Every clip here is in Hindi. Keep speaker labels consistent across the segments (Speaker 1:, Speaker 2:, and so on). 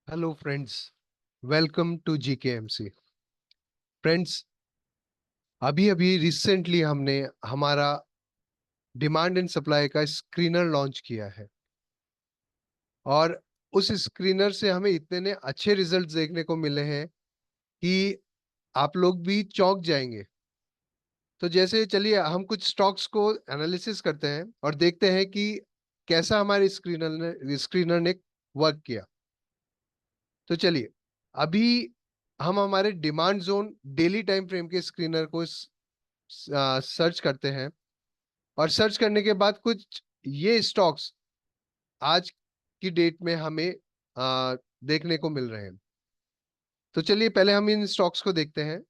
Speaker 1: Hello friends, welcome to GKMC. Friends, अभी अभी रिसेंटली हमने हमारा डिमांड एंड सप्लाई का स्क्रीनर लॉन्च किया है और उस स्क्रीनर से हमें इतने ने अच्छे रिजल्ट्स देखने को मिले हैं कि आप लोग भी चौंक जाएंगे। तो जैसे चलिए हम कुछ स्टॉक्स को एनालिसिस करते हैं और देखते हैं कि कैसा हमारे स्क्रीनर ने वर्क किया। तो चलिए, अभी हम हमारे demand zone daily time frame के स्क्रीनर को सर्च करते हैं और सर्च करने के बाद कुछ ये स्टॉक्स आज की डेट में हमें देखने को मिल रहे हैं। तो चलिए पहले हम इन स्टॉक्स को देखते हैं।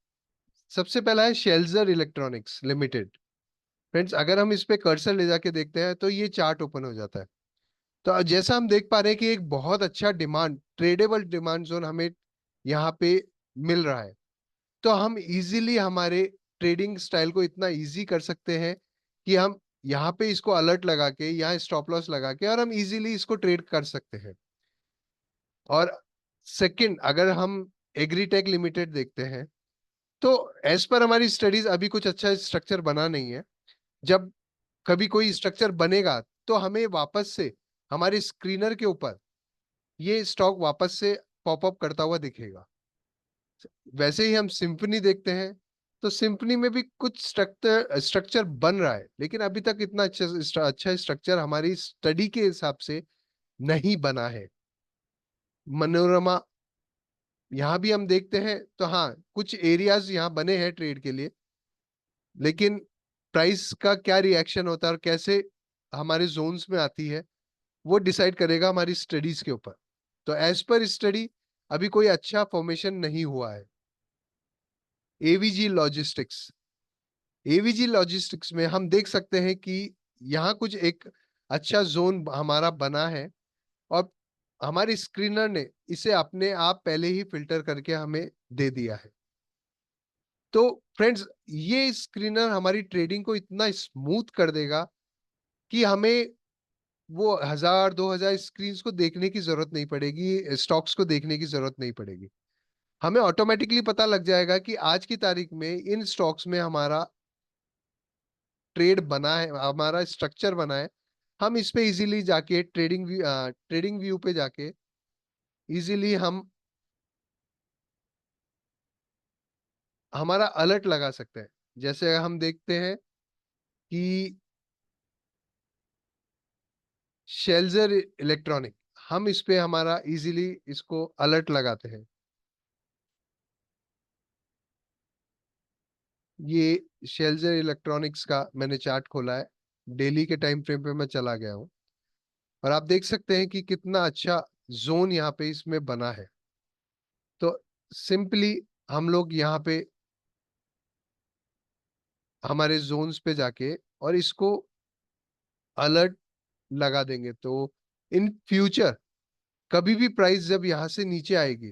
Speaker 1: सबसे पहला है शेल्जर इलेक्ट्रॉनिक्स लिमिटेड। फ्रेंड्स, अगर हम इस पे कर्सर ले जाके देखते हैं तो ये चार्ट ओपन हो जाता है। तो जैसा हम देख पा रहे हैं कि एक बहुत अच्छा डिमांड, ट्रेडेबल डिमांड जोन हमें यहाँ पे मिल रहा है। तो हम इजीली हमारे ट्रेडिंग स्टाइल को इतना इजी कर सकते हैं कि हम यहाँ पे इसको अलर्ट लगा के, यहाँ स्टॉप लॉस लगा के, और हम इजीली इसको ट्रेड कर सकते हैं। और सेकंड, अगर हम एग्रीटेक लिमिटेड देखते हैं तो एज पर हमारी स्टडीज अभी कुछ अच्छा स्ट्रक्चर बना नहीं है। जब कभी कोई स्ट्रक्चर बनेगा तो हमें वापस से हमारे स्क्रीनर के ऊपर ये स्टॉक वापस से पॉपअप करता हुआ दिखेगा। वैसे ही हम सिंफनी देखते हैं तो सिंफनी में भी कुछ स्ट्रक्चर स्ट्रक्चर बन रहा है, लेकिन अभी तक इतना अच्छा स्ट्रक्चर हमारी स्टडी के हिसाब से नहीं बना है। मनोरमा, यहाँ भी हम देखते हैं तो हाँ, कुछ एरियाज यहाँ बने हैं ट्रेड के लिए, लेकिन प्राइस का क्या रिएक्शन होता है और कैसे हमारे जोन्स में आती है वो डिसाइड करेगा हमारी स्टडीज के ऊपर। तो एज पर स्टडी अभी कोई अच्छा फॉर्मेशन नहीं हुआ है। एवीजी लॉजिस्टिक्स, एवीजी लॉजिस्टिक्स में हम देख सकते हैं कि यहाँ कुछ एक अच्छा जोन हमारा बना है और हमारे स्क्रीनर ने इसे अपने आप पहले ही फिल्टर करके हमें दे दिया है। तो फ्रेंड्स, ये स्क्रीनर हमारी ट्रेडिंग को इतना स्मूथ कर देगा कि हमें वो 1000 2000 स्क्रीन्स को देखने की जरूरत नहीं पड़ेगी, स्टॉक्स को देखने की जरूरत नहीं पड़ेगी। हमें ऑटोमेटिकली पता लग जाएगा कि आज की तारीख में इन स्टॉक्स में हमारा ट्रेड बना है, हमारा स्ट्रक्चर बना है। हम इस पे इजीली जाके ट्रेडिंग व्यू पे जाके इजीली हम हमारा अलर्ट लगा सकते हैं। जैसे हम देखते हैं कि शेल्जर इलेक्ट्रॉनिक, हम इस पे हमारा इजीली इसको अलर्ट लगाते हैं। ये शेल्जर इलेक्ट्रॉनिक्स का मैंने चार्ट खोला है, डेली के टाइम फ्रेम पे मैं चला गया हूं और आप देख सकते हैं कि कितना अच्छा जोन यहाँ पे इसमें बना है। तो सिंपली हम लोग यहाँ पे हमारे जोन्स पे जाके और इसको अलर्ट लगा देंगे तो इन फ्यूचर कभी भी प्राइस जब यहाँ से नीचे आएगी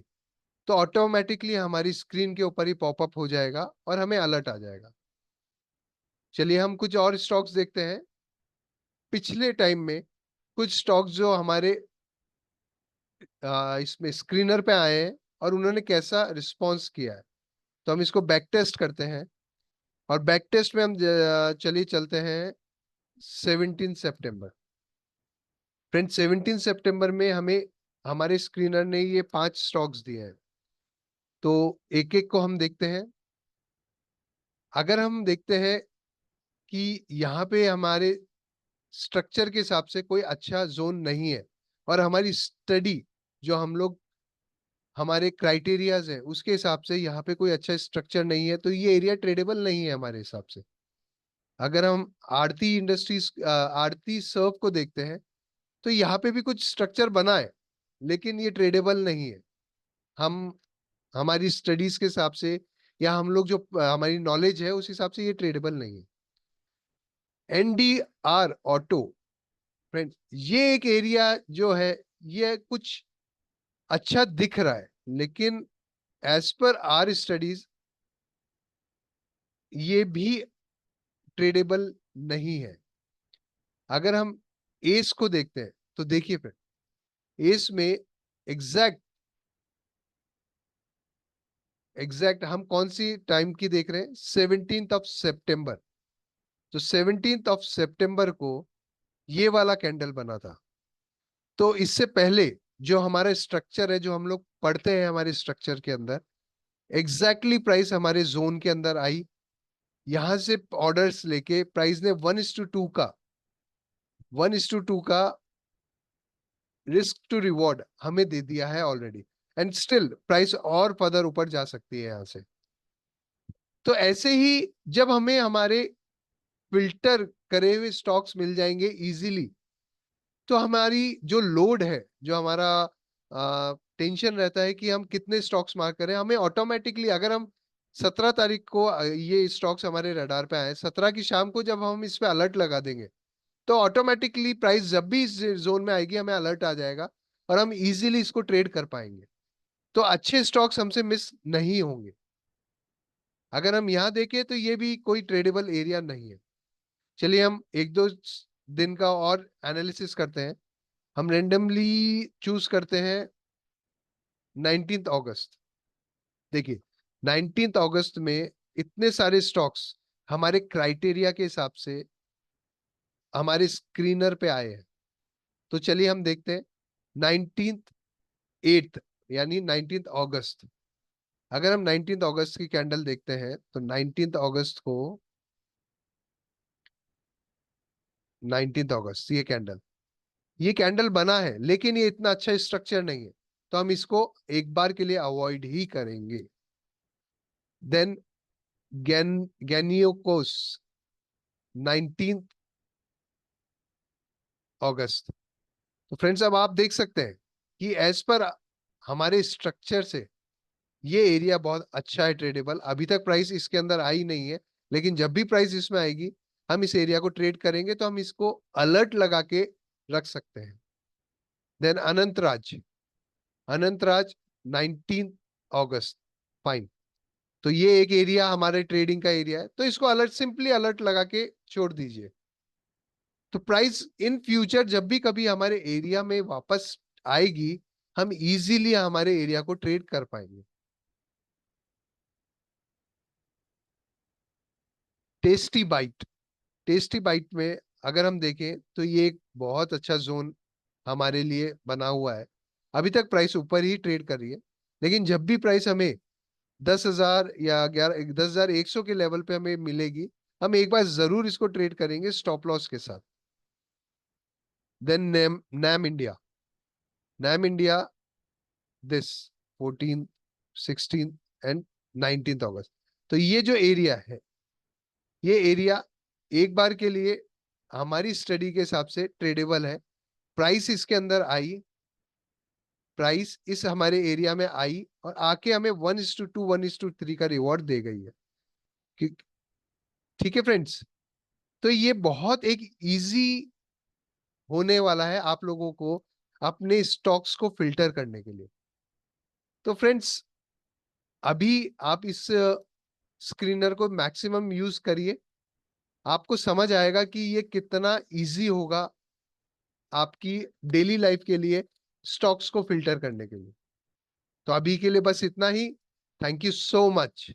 Speaker 1: तो ऑटोमेटिकली हमारी स्क्रीन के ऊपर ही पॉपअप हो जाएगा और हमें अलर्ट आ जाएगा। चलिए हम कुछ और स्टॉक्स देखते हैं। पिछले टाइम में कुछ स्टॉक्स जो हमारे इसमें स्क्रीनर पे आए हैं और उन्होंने कैसा रिस्पॉन्स किया है, तो हम इसको बैक टेस्ट करते हैं। और बैक टेस्ट में हम चलिए चलते हैं 17 सितंबर। फ्रेंड, 17 सितंबर में हमें हमारे स्क्रीनर ने ये 5 स्टॉक्स दिए हैं। तो एक एक को हम देखते हैं। अगर हम देखते हैं कि यहाँ पे हमारे स्ट्रक्चर के हिसाब से कोई अच्छा जोन नहीं है और हमारी स्टडी जो हम लोग हमारे क्राइटेरियाज है उसके हिसाब से यहाँ पे कोई अच्छा स्ट्रक्चर नहीं है, तो ये एरिया ट्रेडेबल नहीं है हमारे हिसाब से। अगर हम आरती सर्व को देखते हैं तो यहाँ पे भी कुछ स्ट्रक्चर बना है, लेकिन ये ट्रेडेबल नहीं है। हम हमारी स्टडीज के हिसाब से या हम लोग जो हमारी नॉलेज है उस हिसाब से ये ट्रेडेबल नहीं है। एनडीआर ऑटो, फ्रेंड्स, ये एक एरिया जो है ये कुछ अच्छा दिख रहा है, लेकिन एज पर आर स्टडीज ये भी ट्रेडेबल नहीं है। अगर हम एस को देखते हैं तो देखिए फिर एस में एग्जैक्ट एग्जैक्ट हम कौन सी टाइम की देख रहे हैं, 17 सितंबर। तो 17 सितंबर को ये वाला कैंडल बना था। तो इससे पहले जो हमारा स्ट्रक्चर है, जो हम लोग पढ़ते हैं हमारे स्ट्रक्चर के अंदर, एग्जैक्टली प्राइस हमारे जोन के अंदर आई। यहां से ऑर्डर्स लेके प्राइस ने 1:2 का रिस्क टू रिवॉर्ड हमें दे दिया है ऑलरेडी। एंड स्टिल प्राइस और फर्दर ऊपर जा सकती है यहां से। तो ऐसे ही जब हमें हमारे फिल्टर करे हुए स्टॉक्स मिल जाएंगे इजीली, तो हमारी जो लोड है, जो हमारा टेंशन रहता है कि हम कितने स्टॉक्स मार्क करें, हमें ऑटोमेटिकली, अगर हम 17 तारीख को ये स्टॉक्स हमारे रडार पे आए, 17 की शाम को जब हम इस पे अलर्ट लगा देंगे, तो ऑटोमेटिकली प्राइस जब भी इस जोन में आएगी हमें अलर्ट आ जाएगा और हम इजीली इसको ट्रेड कर पाएंगे। तो अच्छे स्टॉक्स हमसे मिस नहीं होंगे। अगर हम यहाँ देखें तो ये भी कोई ट्रेडेबल एरिया नहीं है। चलिए हम एक दो दिन का और एनालिसिस करते हैं। हम रेंडमली चूज करते हैं 19 अगस्त। देखिए 19 अगस्त में इतने सारे स्टॉक्स हमारे क्राइटेरिया के हिसाब से हमारे स्क्रीनर पे आए हैं। तो चलिए हम देखते हैं 19/8 यानी 19 अगस्त। अगर हम 19 अगस्त की कैंडल देखते हैं तो 19 अगस्त को, 19 अगस्त ये कैंडल बना है, लेकिन ये इतना अच्छा स्ट्रक्चर नहीं है, तो हम इसको एक बार के लिए अवॉइड ही करेंगे। Then गैनियोकोस 19 August. तो फ्रेंड्स अब आप देख सकते हैं कि एज पर हमारे स्ट्रक्चर से ये एरिया बहुत अच्छा है ट्रेडेबल। अभी तक प्राइस इसके अंदर आई नहीं है, लेकिन जब भी प्राइस इसमें आएगी हम इस एरिया को ट्रेड करेंगे, तो हम इसको अलर्ट लगा के रख सकते हैं। देन अनंतराज 19 अगस्त, फाइन। तो ये एक एरिया हमारे ट्रेडिंग का एरिया है, तो इसको अलर्ट, सिंपली अलर्ट लगा के छोड़ दीजिए। तो प्राइस इन फ्यूचर जब भी कभी हमारे एरिया में वापस आएगी, हम इजीली हमारे एरिया को ट्रेड कर पाएंगे। टेस्टी बाइट, टेस्टी बाइट में अगर हम देखें तो ये एक बहुत अच्छा जोन हमारे लिए बना हुआ है। अभी तक प्राइस ऊपर ही ट्रेड कर रही है, लेकिन जब भी प्राइस हमें 10,000 या 10,100 के लेवल पे हमें मिलेगी, हम एक बार जरूर इसको ट्रेड करेंगे स्टॉप लॉस के साथ। Then name India this 14, 16 and 19 August. तो ये जो एरिया है, ये एरिया एक बार के लिए हमारी स्टडी के हिसाब से ट्रेडेबल है। प्राइस इसके अंदर आई, प्राइस इस हमारे एरिया में आई और आके हमें 1:2 1:3 का रिवॉर्ड दे गई है। कि- ठीक है फ्रेंड्स। तो ये बहुत एक इजी होने वाला है आप लोगों को अपने स्टॉक्स को फिल्टर करने के लिए। तो फ्रेंड्स अभी आप इस स्क्रीनर को मैक्सिमम यूज करिए, आपको समझ आएगा कि ये कितना इजी होगा आपकी डेली लाइफ के लिए स्टॉक्स को फिल्टर करने के लिए। तो अभी के लिए बस इतना ही। Thank you so much.